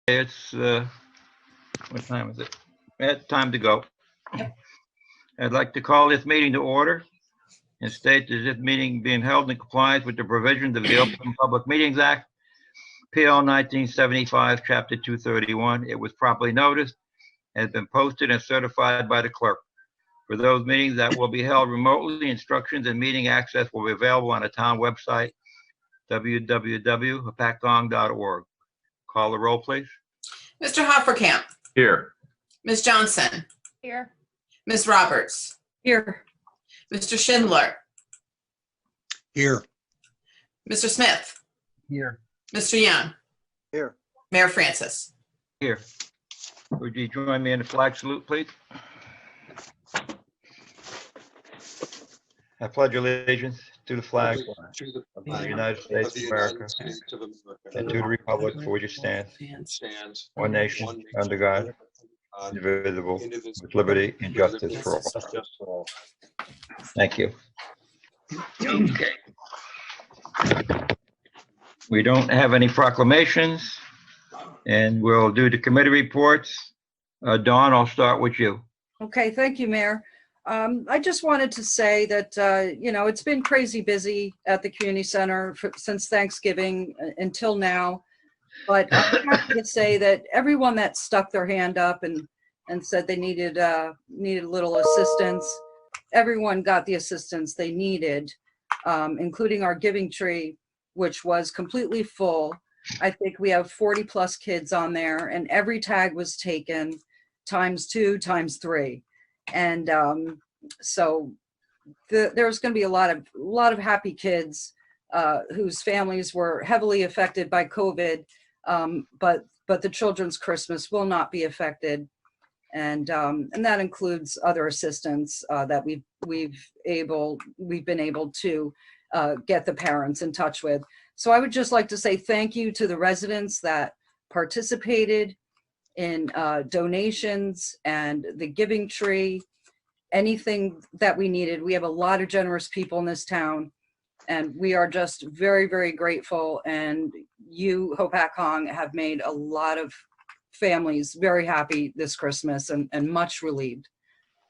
it's, what time is it? It's time to go. I'd like to call this meeting to order and state that this meeting being held in compliance with the provisions of the Open Public Meetings Act, PL 1975, Chapter 231. It was properly noticed, has been posted and certified by the clerk. For those meetings that will be held remotely, instructions and meeting access will be available on the town website, www.hopatcong.org. Call the roll, please. Mr. Hopatcong. Here. Ms. Johnson. Here. Ms. Roberts. Here. Mr. Schindler. Here. Mr. Smith. Here. Mr. Young. Here. Mayor Francis. Here. Would you join me in the flag salute, please? I pledge allegiance to the flag of the United States of America and to the republic for which it stands, one nation, under God, indivisible, with liberty and justice for all. Thank you. Okay. We don't have any proclamations, and we'll do the committee reports. Dawn, I'll start with you. Okay, thank you, Mayor. I just wanted to say that, it's been crazy busy at the community center since Thanksgiving until now. But I'm happy to say that everyone that stuck their hand up and said they needed a little assistance, everyone got the assistance they needed, including our giving tree, which was completely full. I think we have 40 plus kids on there, and every tag was taken ×2, ×3. And so there's going to be a lot of happy kids whose families were heavily affected by COVID, but the children's Christmas will not be affected, and that includes other assistance that we've been able to get the parents in touch with. So I would just like to say thank you to the residents that participated in donations and the giving tree, anything that we needed. We have a lot of generous people in this town, and we are just very, very grateful. And you, Hopatcong, have made a lot of families very happy this Christmas and much relieved.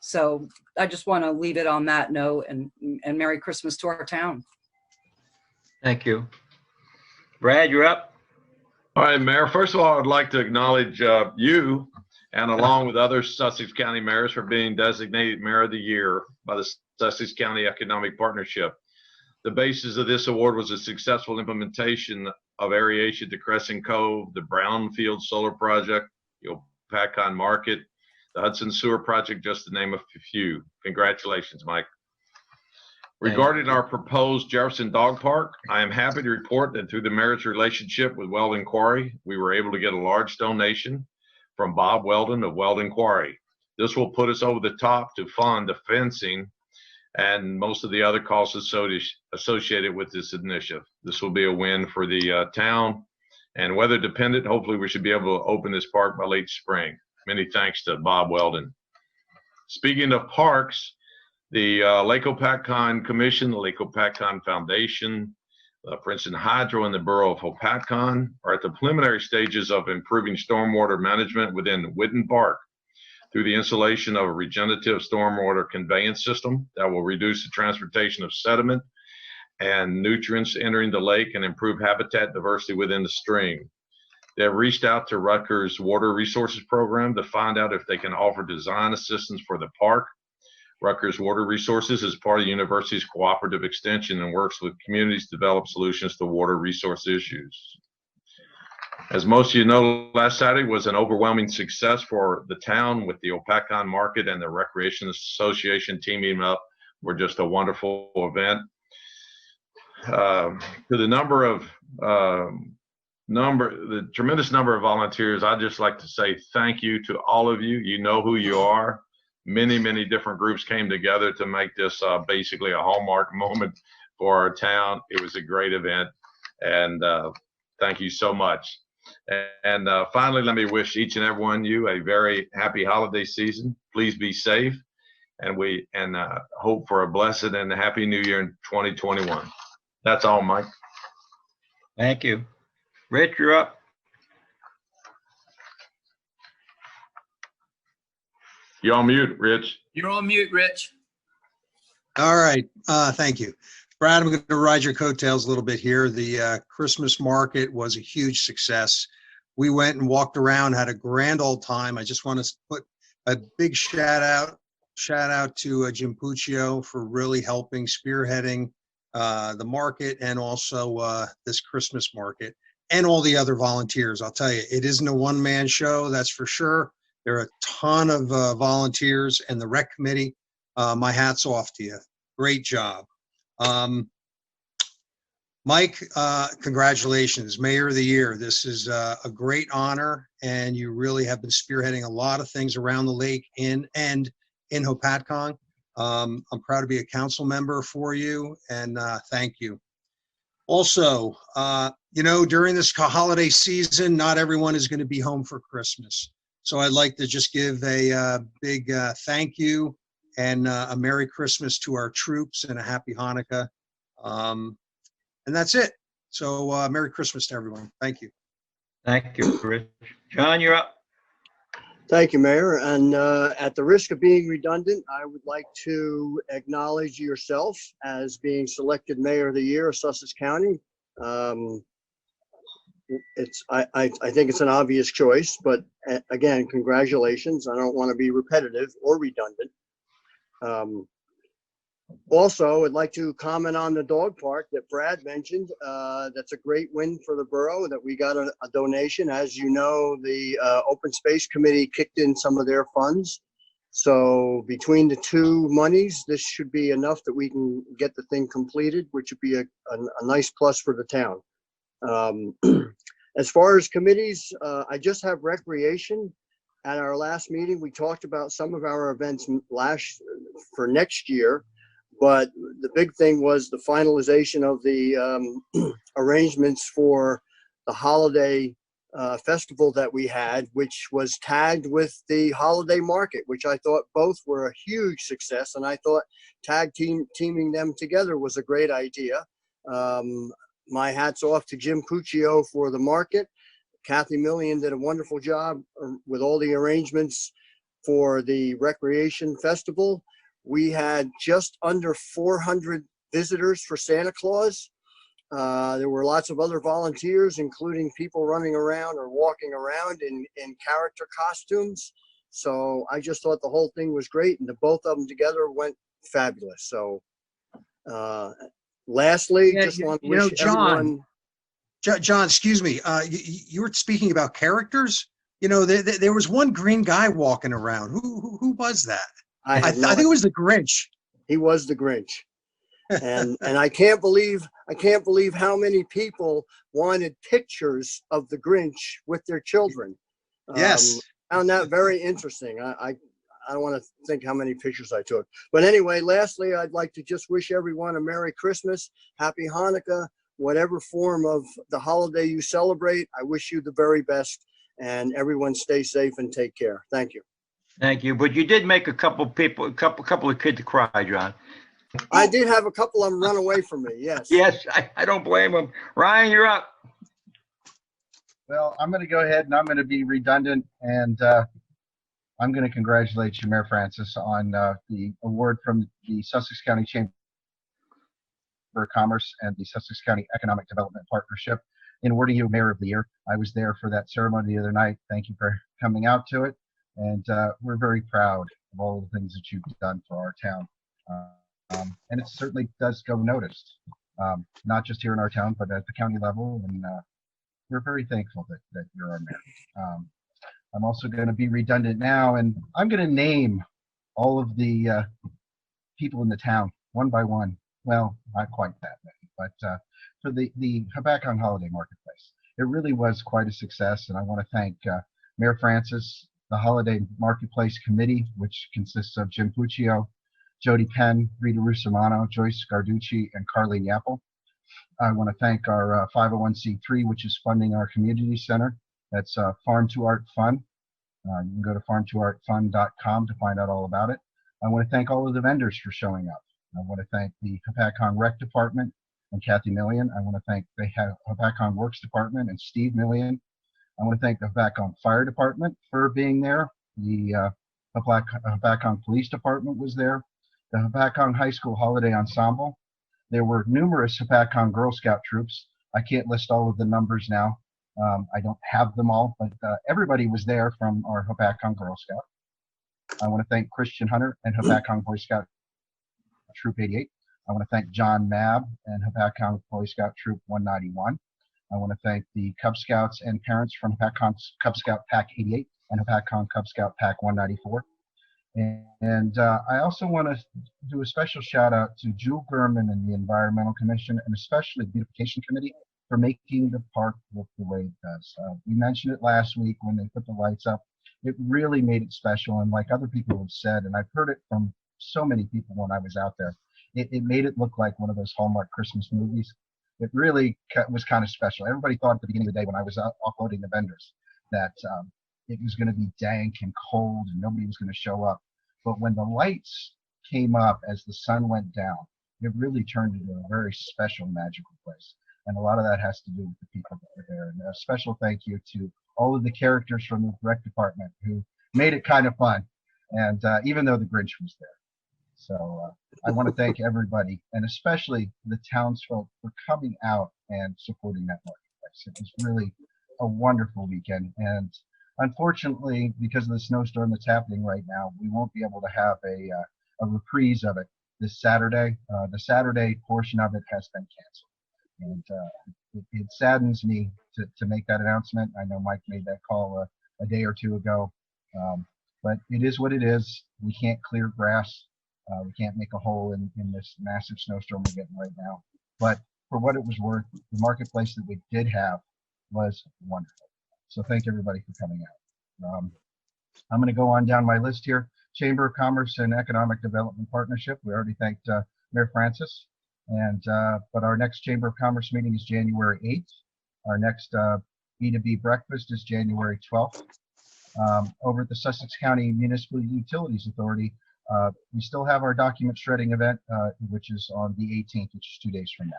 So I just want to leave it on that note, and Merry Christmas to our town. Thank you. Brad, you're up. All right, Mayor. First of all, I'd like to acknowledge you, and along with other Sussex County mayors, for being designated Mayor of the Year by the Sussex County Economic Partnership. The basis of this award was a successful implementation of aeration to Crescent Cove, the Brownfield Solar Project, the Hopatcong Market, the Hudson Sewer Project, just to name a few. Congratulations, Mike. Regarding our proposed Jefferson Dog Park, I am happy to report that through the mayor's relationship with Weldon Quarry, we were able to get a large donation from Bob Weldon of Weldon Quarry. This will put us over the top to fund the fencing and most of the other costs associated with this initiative. This will be a win for the town, and weather dependent, hopefully we should be able to open this park by late spring. Many thanks to Bob Weldon. Speaking of parks, the Lake Hopatcong Commission, the Lake Hopatcong Foundation, Princeton Hydro, and the Borough of Hopatcong are at the preliminary stages of improving stormwater management within Whitten Park through the installation of a regenerative stormwater conveyance system that will reduce the transportation of sediment and nutrients entering the lake and improve habitat diversity within the stream. They have reached out to Rutgers Water Resources Program to find out if they can offer design assistance for the park. Rutgers Water Resources is part of the university's cooperative extension and works with communities to develop solutions to water resource issues. As most of you know, last Saturday was an overwhelming success for the town, with the Hopatcong Market and the Recreation Association teaming up. We're just a wonderful event. To the the tremendous number of volunteers, I'd just like to say thank you to all of you. You know who you are. Many, many different groups came together to make this basically a hallmark moment for our town. It was a great event, and thank you so much. And finally, let me wish each and every one of you a very happy holiday season. Please be safe, and we hope for a blessed and happy new year in 2021. That's all, Mike. Thank you. Rich, you're up. You're on mute, Rich. You're on mute, Rich. All right, thank you. Brad, I'm going to ride your coattails a little bit here. The Christmas market was a huge success. We went and walked around, had a grand old time. I just want to put a big shout out to Jim Puccio for really helping spearheading the market and also this Christmas market and all the other volunteers. I'll tell you, it isn't a one-man show, that's for sure. There are a ton of volunteers and the rec committee. My hat's off to you. Great job. Mike, congratulations, Mayor of the Year. This is a great honor, and you really have been spearheading a lot of things around the lake and in Hopatcong. I'm proud to be a council member for you, and thank you. Also, during this holiday season, not everyone is going to be home for Christmas. So I'd like to just give a big thank you and a Merry Christmas to our troops and a Happy Hanukkah. And that's it. So Merry Christmas to everyone. Thank you. Thank you, Rich. John, you're up. Thank you, Mayor. And at the risk of being redundant, I would like to acknowledge yourself as being selected Mayor of the Year of Sussex County. I think it's an obvious choice, but again, congratulations. I don't want to be repetitive or redundant. Also, I'd like to comment on the dog park that Brad mentioned. That's a great win for the borough that we got a donation. As you know, the Open Space Committee kicked in some of their funds. So between the two monies, this should be enough that we can get the thing completed, which would be a nice plus for the town. As far as committees, I just have recreation. At our last meeting, we talked about some of our events for next year. But the big thing was the finalization of the arrangements for the holiday festival that we had, which was tagged with the holiday market, which I thought both were a huge success. And I thought teaming them together was a great idea. My hat's off to Jim Puccio for the market. Kathy Millian did a wonderful job with all the arrangements for the recreation festival. We had just under 400 visitors for Santa Claus. There were lots of other volunteers, including people running around or walking around in character costumes. So I just thought the whole thing was great, and the both of them together went fabulous. So lastly, just want to wish everyone. John, excuse me. You were speaking about characters. There was one green guy walking around. Who was that? I think it was the Grinch. He was the Grinch, and I can't believe how many people wanted pictures of the Grinch with their children. Yes, found that very interesting. I don't want to think how many pictures I took, but anyway, lastly, I'd like to just wish everyone a Merry Christmas, Happy Hanukkah, whatever form of the holiday you celebrate. I wish you the very best, and everyone stay safe and take care. Thank you. Thank you. But you did make a couple of kids cry, John. I did have a couple of them run away from me. Yes. Yes, I don't blame them. Ryan, you're up. Well, I'm going to go ahead and I'm going to be redundant, and I'm going to congratulate you, Mayor Francis, on the award from the Sussex County Chamber of Commerce and the Sussex County Economic Development Partnership in awarding you Mayor of the Year. I was there for that ceremony the other night. Thank you for coming out to it. And we're very proud of all the things that you've done for our town. And it certainly does go noticed, not just here in our town, but at the county level. And we're very thankful that you're our mayor. I'm also going to be redundant now, and I'm going to name all of the people in the town one by one. Well, not quite that many, but for the Hopatcong Holiday Marketplace. It really was quite a success, and I want to thank Mayor Francis, the Holiday Marketplace Committee, which consists of Jim Puccio, Jody Penn, Rita Rusomano, Joyce Garducci, and Carleen Yapple. I want to thank our 501c3, which is funding our community center. That's Farm to Art Fund. You can go to farmtoartfund.com to find out all about it. I want to thank all of the vendors for showing up. I want to thank the Hopatcong Rec Department and Kathy Millian. I want to thank the Hopatcong Works Department and Steve Millian. I want to thank the Hopatcong Fire Department for being there, the Hopatcong Police Department was there, the Hopatcong High School Holiday Ensemble. There were numerous Hopatcong Girl Scout troops. I can't list all of the numbers now. I don't have them all, but everybody was there from our Hopatcong Girl Scout. I want to thank Christian Hunter and Hopatcong Boy Scout Troop 88. I want to thank John Mabb and Hopatcong Boy Scout Troop 191. I want to thank the Cub Scouts and parents from Hopatcong Cub Scout Pack 88 and Hopatcong Cub Scout Pack 194. And I also want to do a special shout out to Jewel Gurman and the Environmental Commission, and especially the Beautification Committee, for making the park look the way it does. We mentioned it last week when they put the lights up. It really made it special, and like other people have said, and I've heard it from so many people when I was out there, it made it look like one of those Hallmark Christmas movies. It really was kind of special. Everybody thought at the beginning of the day when I was offloading the vendors that it was going to be dank and cold and nobody was going to show up. But when the lights came up as the sun went down, it really turned into a very special, magical place. And a lot of that has to do with the people that were there. And a special thank you to all of the characters from the rec department who made it kind of fun. And even though the Grinch was there. So I want to thank everybody, and especially the townsfolk, for coming out and supporting that marketplace. It was really a wonderful weekend. And unfortunately, because of the snowstorm that's happening right now, we won't be able to have a reprise of it this Saturday. The Saturday portion of it has been canceled. And it saddens me to make that announcement. I know Mike made that call a day or two ago, but it is what it is. We can't clear grass. We can't make a hole in this massive snowstorm we're getting right now. But for what it was worth, the marketplace that we did have was wonderful. So thank everybody for coming out. I'm going to go on down my list here. Chamber of Commerce and Economic Development Partnership. We already thanked Mayor Francis. And but our next Chamber of Commerce meeting is January 8th. Our next B2B breakfast is January 12th. Over at the Sussex County Municipal Utilities Authority, we still have our document shredding event, which is on the 18th, which is 2 days from now.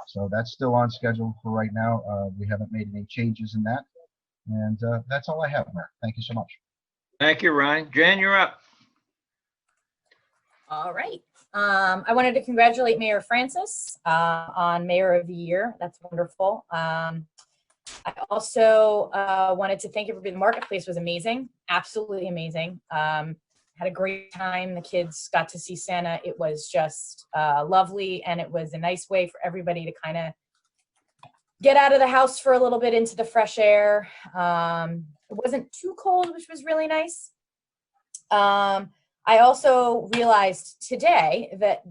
So that's still on schedule for right now. We haven't made any changes in that. And that's all I have, Mayor. Thank you so much. Thank you, Ryan. Jan, you're up. All right. I wanted to congratulate Mayor Francis on Mayor of the Year. That's wonderful. I also wanted to thank everybody. The marketplace was amazing, absolutely amazing. Had a great time. The kids got to see Santa. It was just lovely, and it was a nice way for everybody to kind of get out of the house for a little bit into the fresh air. It wasn't too cold, which was really nice. I also realized today that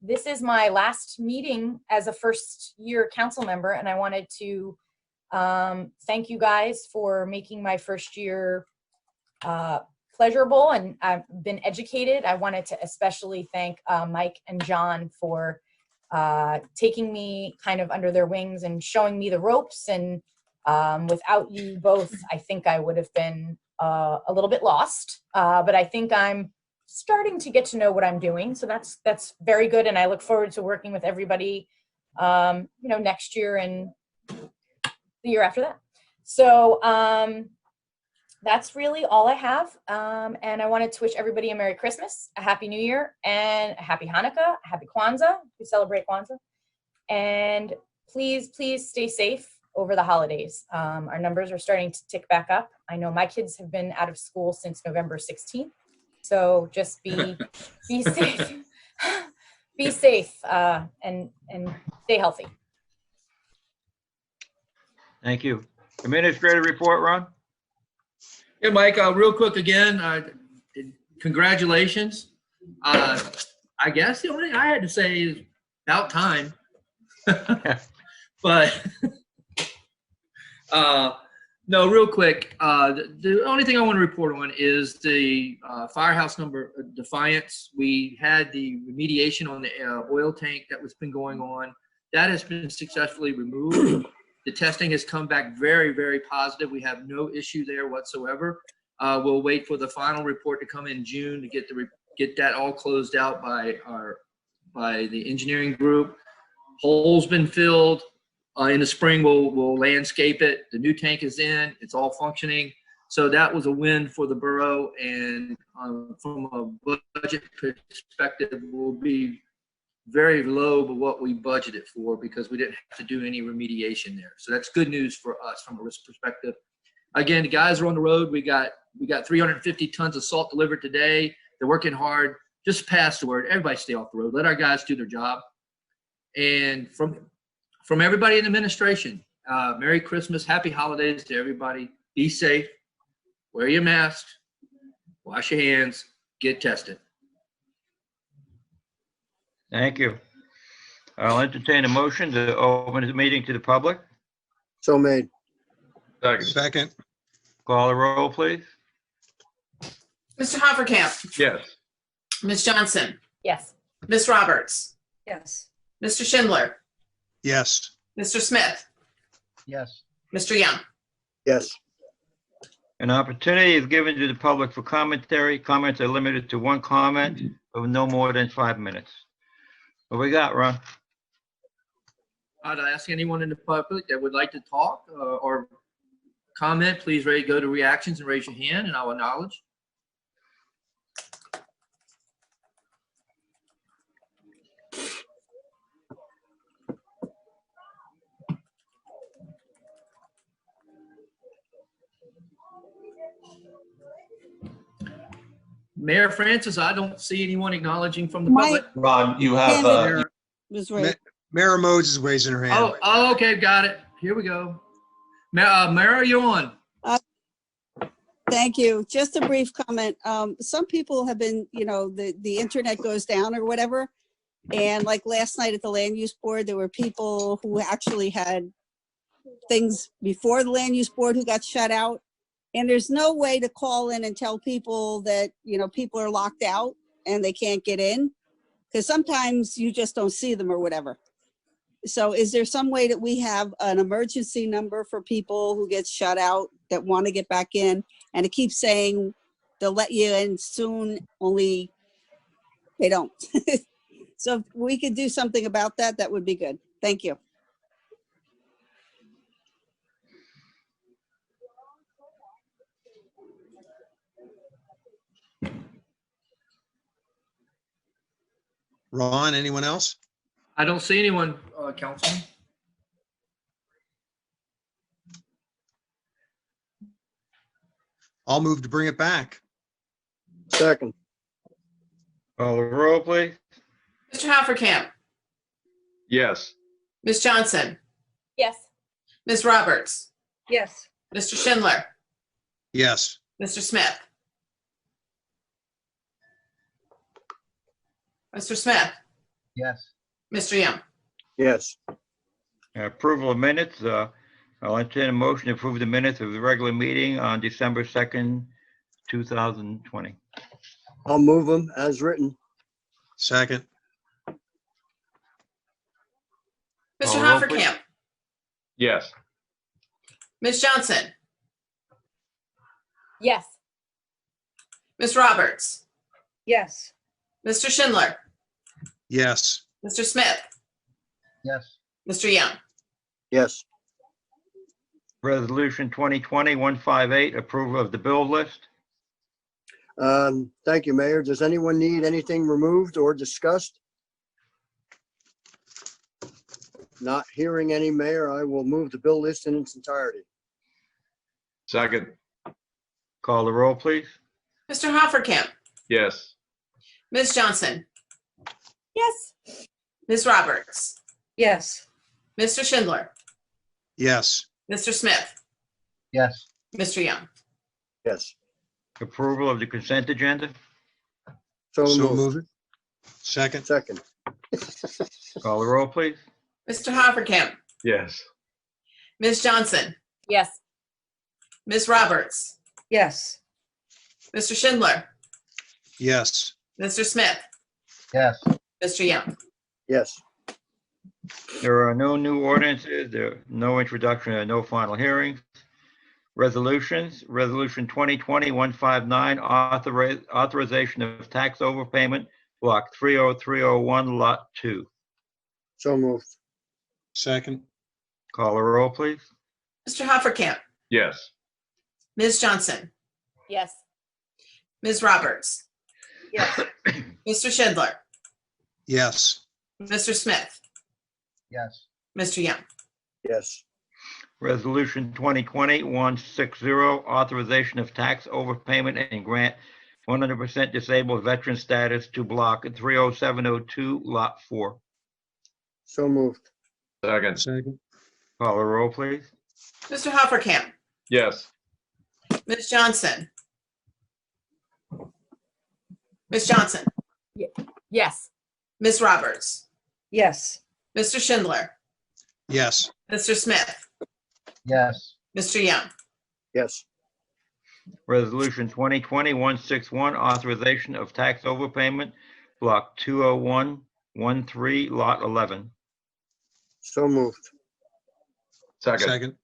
this is my last meeting as a first-year council member, and I wanted to thank you guys for making my first year pleasurable, and I've been educated. I wanted to especially thank Mike and John for taking me kind of under their wings and showing me the ropes, and without you both, I think I would have been a little bit lost, but I think I'm starting to get to know what I'm doing. So that's very good. And I look forward to working with everybody, next year and the year after that. So that's really all I have. And I wanted to wish everybody a Merry Christmas, a Happy New Year, and a Happy Hanukkah, a Happy Kwanzaa. We celebrate Kwanzaa. And please stay safe over the holidays. Our numbers are starting to tick back up. I know my kids have been out of school since November 16th. So just be safe, be safe, and stay healthy. Thank you. Administrative report, Ron? Hey, Mike, real quick again, congratulations. I guess the only thing I had to say is about time. But no, real quick, the only thing I want to report on is the firehouse number Defiance. We had the remediation on the oil tank that was been going on. That has been successfully removed. The testing has come back very, very positive. We have no issue there whatsoever. We'll wait for the final report to come in June to get that all closed out by the engineering group. Hole's been filled. In the spring, we'll landscape it. The new tank is in. It's all functioning. So that was a win for the borough, and from a budget perspective, will be very low but what we budgeted for because we didn't have to do any remediation there. So that's good news for us from a risk perspective. Again, the guys are on the road. We got 350 tons of salt delivered today. They're working hard. Just pass the word. Everybody stay off the road. Let our guys do their job. And from everybody in administration, Merry Christmas, Happy Holidays to everybody. Be safe. Wear your mask. Wash your hands. Get tested. Thank you. I'll entertain a motion to open the meeting to the public. So made. Second. Second, Call the roll, please. Mr. Hoppercamp, Yes. Ms. Johnson, Yes. Ms. Roberts, Yes. Mr. Schindler, yes. Mr. Smith, Yes. Mr. Young. Yes. An opportunity is given to the public for commentary. Comments are limited to one comment of no more than 5 minutes. What we got, Ron? I'd ask anyone in the public that would like to talk or comment, please go to reactions and raise your hand and I'll acknowledge. Mayor Francis, I don't see anyone acknowledging from the public. Ron, you have, Mayor- was Ma- Mayor Modes is raising her hand. Oh, okay, got it. Here we go. Mayor, you're on. thank you. Just a brief comment. Some people have been, the internet goes down or whatever. And like last night at the land use board, there were people who actually had things before the land use board who got shut out. And there's no way to call in and tell people that, people are locked out and they can't get in. Because sometimes you just don't see them or whatever. So is there some way that we have an emergency number for people who get shut out that want to get back in? And it keeps saying they'll let you in soon, only they don't. So if we could do something about that, that would be good. Thank you. Ron, anyone else? I don't see anyone, Councilman. I'll move to bring it back. Second. Call the roll, please. Mr. Hoppercamp, Yes. Ms. Johnson, Yes. Ms. Roberts, Yes. Mr. Schindler, Yes. Mr. Smith. Mr. Smith, Yes. Mr. Young. Yes. Approval of minutes. I'll entertain a motion to approve the minutes of the regular meeting on December 2nd, 2020. I'll move them as written. Second, Mr. Call roll, please. Hoppercamp, Yes. Ms. Johnson, Yes. Ms. Roberts, Yes. Mr. Schindler, yes. Mr. Smith, Yes. Mr. Young. Yes. Resolution 2020-158, approval of the bill list. Thank you, Mayor. Does anyone need anything removed or discussed? Not hearing any, Mayor, I will move the bill list in its entirety. Second. Call the roll, please. Mr. Hoppercamp, Yes. Ms. Johnson, Yes. Ms. Roberts, Yes. Mr. Schindler, Yes. Mr. Smith, Yes. Mr. Young. Yes. Approval of the consent agenda. So So moved. move it. Second, Second. Call the roll, please. Mr. Hoppercamp, Yes. Ms. Johnson, Yes. Ms. Roberts, Yes. Mr. Schindler, yes. Mr. Smith, Yes. Mr. Young. Yes. There are no new ordinances, there are no introduction and no final hearings. Resolutions, Resolution 2020-159, authorization of tax overpayment, Block 30301, Lot 2. So moved. Second, Call the roll, please. Mr. Hoppercamp, Yes. Ms. Johnson, Yes. Ms. Roberts, Yes. Mr. Schindler, Yes. Mr. Smith, Yes. Mr. Young. yes, Resolution 2020-160, authorization of tax overpayment and grant 100% disabled veteran status to Block 30702, Lot 4. so moved. Second. Second. Call the roll, please. Mr. Hoppercamp, Yes. Ms. Johnson, Ms. Johnson, Yes. Ms. Roberts, Yes. Mr. Schindler, Yes. Mr. Smith, Yes. Mr. Young. Yes, Resolution 2020-161, authorization of tax overpayment, Block 20113, Lot 11. so moved. Second. Second.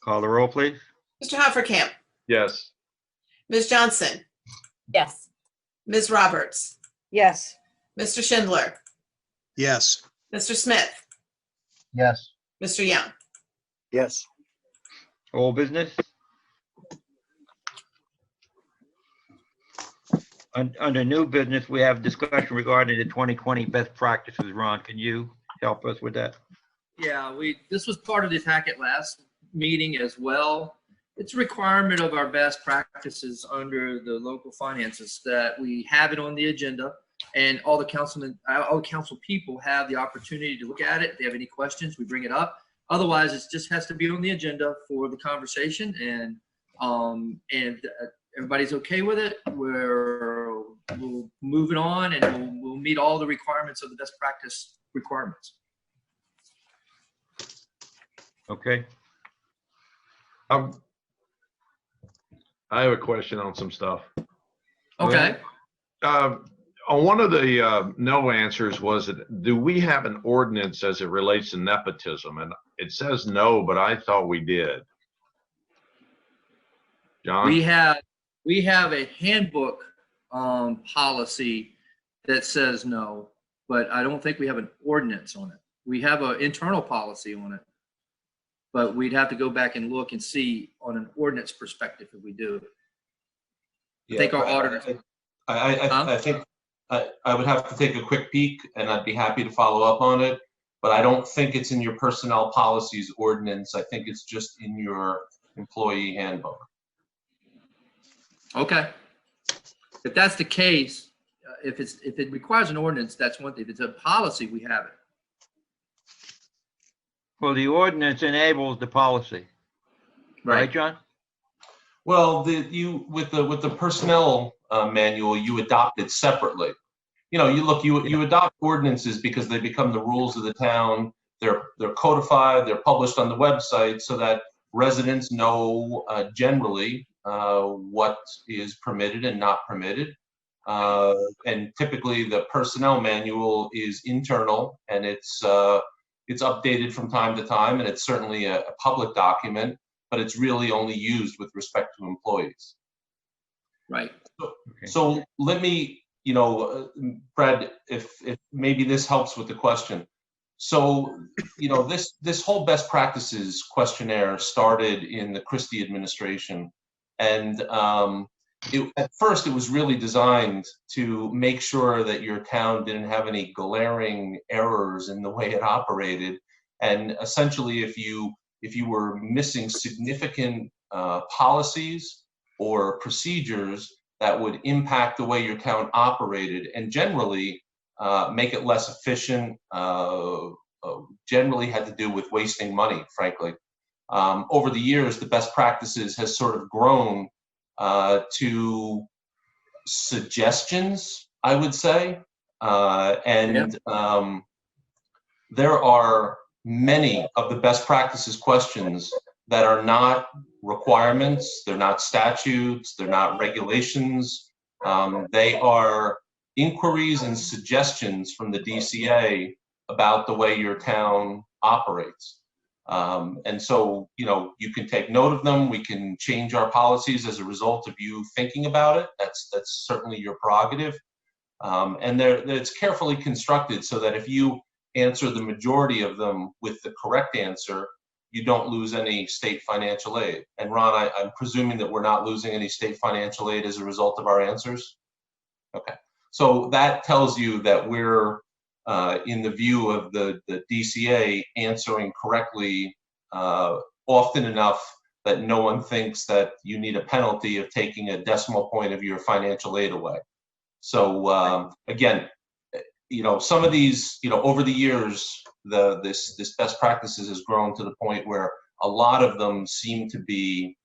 Call the roll, please. Mr. Hoppercamp, Yes. Ms. Johnson, Yes. Ms. Roberts, Yes. Mr. Schindler, Yes. Mr. Smith, Yes. Mr. Young. Yes, Old business? Under new business, we have discussion regarding the 2020 best practices. Ron, can you help us with that? Yeah, this was part of the packet last meeting as well. It's a requirement of our best practices under the local finances that we have it on the agenda, and all the council people have the opportunity to look at it. If they have any questions, we bring it up. Otherwise, it just has to be on the agenda for the conversation, and everybody's okay with it, we'll move it on, and we'll meet all the requirements of the best practice requirements. Okay. I have a question on some stuff. Okay. On one of the no answers was that, do we have an ordinance as it relates to nepotism? And it says no, but I thought we did. John? We have a handbook policy that says no, but I don't think we have an ordinance on it. We have an internal policy on it, but we'd have to go back and look and see on an ordinance perspective if we do. I think our auditors. I think I would have to take a quick peek, and I'd be happy to follow up on it, but I don't think it's in your personnel policies ordinance. I think it's just in your employee handbook. Okay. If that's the case, if it requires an ordinance, that's one thing. If it's a policy, we have it. Well, the ordinance enables the policy. Right, John? Well, with the personnel manual, you adopt it separately. You adopt ordinances because they become the rules of the town. They're codified. They're published on the website so that residents know generally what is permitted and not permitted. And typically, the personnel manual is internal, and it's updated from time to time, and it's certainly a public document, but it's really only used with respect to employees. Right. So let me, Fred, if maybe this helps with the question. So, this whole best practices questionnaire started in the Christie administration, and at first it was really designed to make sure that your town didn't have any glaring errors in the way it operated, and essentially if you were missing significant policies or procedures that would impact the way your town operated and generally make it less efficient, generally had to do with wasting money, frankly. Over the years, the best practices has sort of grown to suggestions, I would say. There are many of the best practices questions that are not requirements, they're not statutes, they're not regulations. They are inquiries and suggestions from the DCA about the way your town operates. And so, you can take note of them. We can change our policies as a result of you thinking about it. That's certainly your prerogative. And it's carefully constructed so that if you answer the majority of them with the correct answer, you don't lose any state financial aid. And Ron, I'm presuming that we're not losing any state financial aid as a result of our answers? Okay, so that tells you that we're, in the view of the DCA, answering correctly often enough that no one thinks that you need a penalty of taking a decimal point of your financial aid away. So again, some of these, over the years, this best practices has grown to the point where a lot of them seem to be,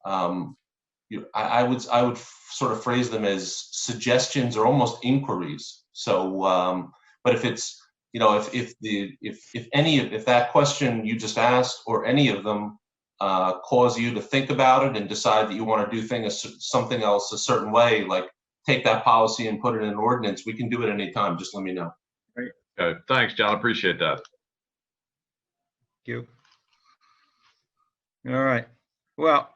I would sort of phrase them as suggestions or almost inquiries. So, but if it's, if that question you just asked or any of them cause you to think about it and decide that you want to do something else a certain way, like take that policy and put it in an ordinance, we can do it anytime. Just let me know. Right. Okay. Thanks, John. Appreciate that. Thank you. All right. Well,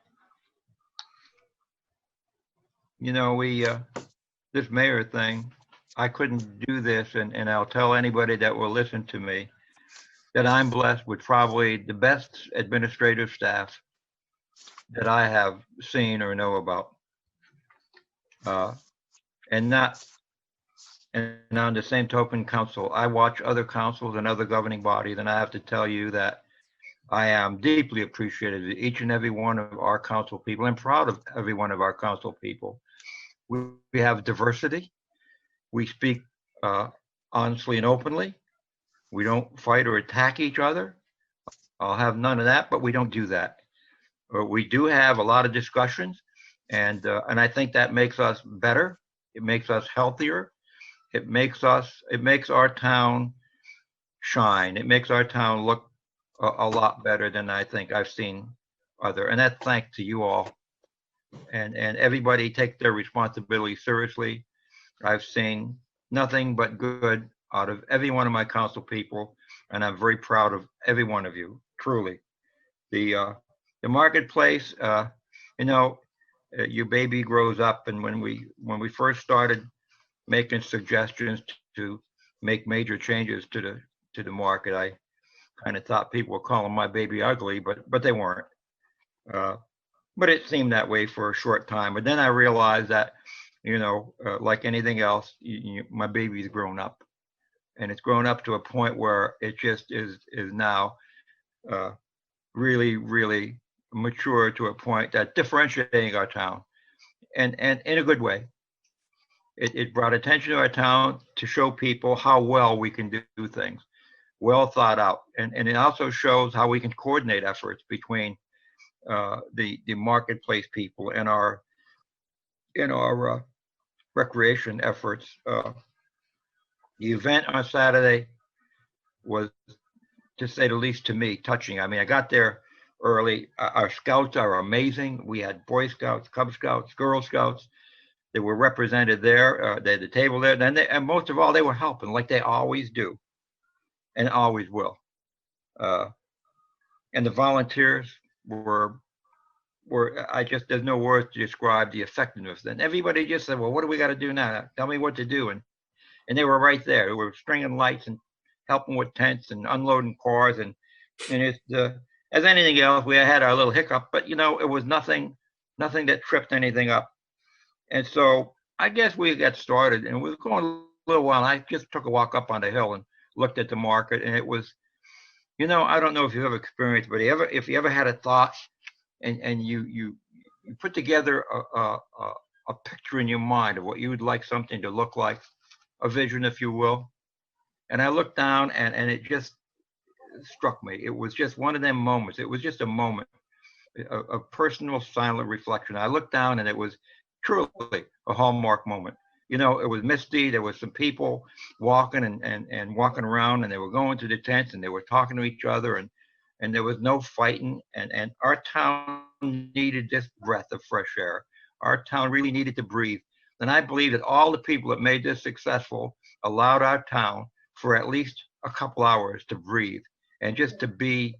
this mayor thing, I couldn't do this, and I'll tell anybody that will listen to me that I'm blessed with probably the best administrative staff that I have seen or know about. And on the same token, council, I watch other councils and other governing bodies, and I have to tell you that I am deeply appreciative of each and every one of our council people and proud of every one of our council people. We have diversity. We speak honestly and openly. We don't fight or attack each other. I'll have none of that, but we don't do that. We do have a lot of discussions, and I think that makes us better. It makes us healthier. It makes our town shine. It makes our town look a lot better than I think I've seen other. And that's thanks to you all. And everybody take their responsibility seriously. I've seen nothing but good out of every one of my council people, and I'm very proud of every one of you, truly. The marketplace, your baby grows up, and when we first started making suggestions to make major changes to the market, I kind of thought people were calling my baby ugly, but they weren't. But it seemed that way for a short time. But then I realized that, like anything else, my baby's grown up, and it's grown up to a point where it just is now really, really mature to a point that differentiating our town, and in a good way. It brought attention to our town to show people how well we can do things, well thought out, and it also shows how we can coordinate efforts between the marketplace people and our recreation efforts. The event on Saturday was, to say the least, to me, touching. I mean, I got there early. Our scouts are amazing. We had Boy Scouts, Cub Scouts, Girl Scouts. They were represented there. They had the table there, and most of all, they were helping like they always do, and always will. And the volunteers were there's no words to describe the effectiveness. And everybody just said, well, what do we got to do now? Tell me what to do. And they were right there. They were stringing lights and helping with tents and unloading cars. And it's as anything else, we had our little hiccup, but it was nothing that tripped anything up. And so I guess we got started, and we was going a little while. I just took a walk up on the hill and looked at the market, and it was, I don't know if you've ever experienced, but if you ever had a thought and you put together a picture in your mind of what you would like something to look like, a vision, if you will. And I looked down, and it just struck me. It was just one of them moments. It was just a moment, a personal silent reflection. I looked down, and it was truly a hallmark moment. It was misty. There was some people walking and walking around, and they were going to the tents, and they were talking to each other, and there was no fighting. And our town needed this breath of fresh air. Our town really needed to breathe. And I believe that all the people that made this successful allowed our town for at least a couple hours to breathe and just to be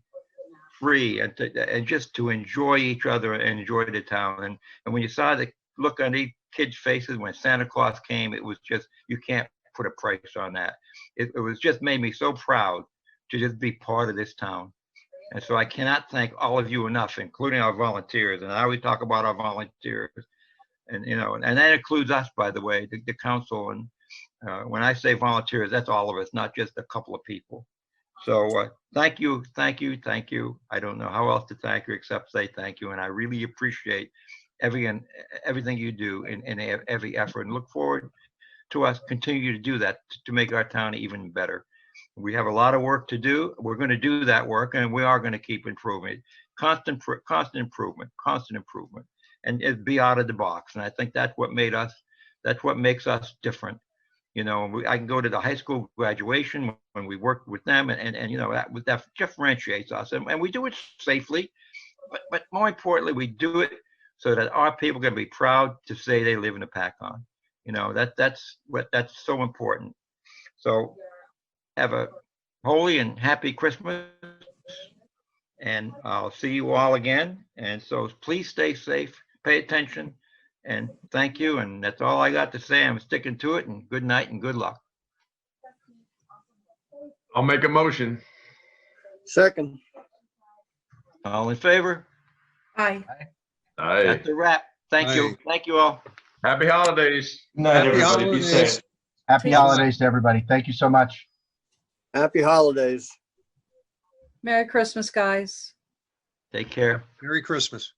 free and just to enjoy each other and enjoy the town. And when you saw the look on these kids' faces when Santa Claus came, it was just, you can't put a price on that. It was just made me so proud to just be part of this town. And so I cannot thank all of you enough, including our volunteers. And I always talk about our volunteers. And, you know, and that includes us, by the way, the council. And when I say volunteers, that's all of us, not just a couple of people. So thank you, thank you, thank you. I don't know how else to thank you except say thank you. And I really appreciate everything you do in every effort, and look forward to us continue to do that to make our town even better. We have a lot of work to do. We're going to do that work, and we are going to keep improving. Constant improvement, and be out of the box. And I think that's what makes us different. You know, I can go to the high school graduation when we work with them, and you know, that differentiates us, and we do it safely, but more importantly, we do it so that our people are going to be proud to say they live in Hopatcong. You know, that's so important. So have a holy and happy Christmas, and I'll see you all again. And so please stay safe, pay attention, and thank you. And that's all I got to say. I'm sticking to it, and good night and good luck. I'll make a motion. Second. All in favor? Aye. Aye. That's a wrap. Thank you. Aye. Thank you all. Happy holidays. Good night, Happy everybody. Be holidays. safe. Happy holidays to everybody. Thank you so much. Happy holidays. Merry Christmas, guys. Take care. Merry Christmas.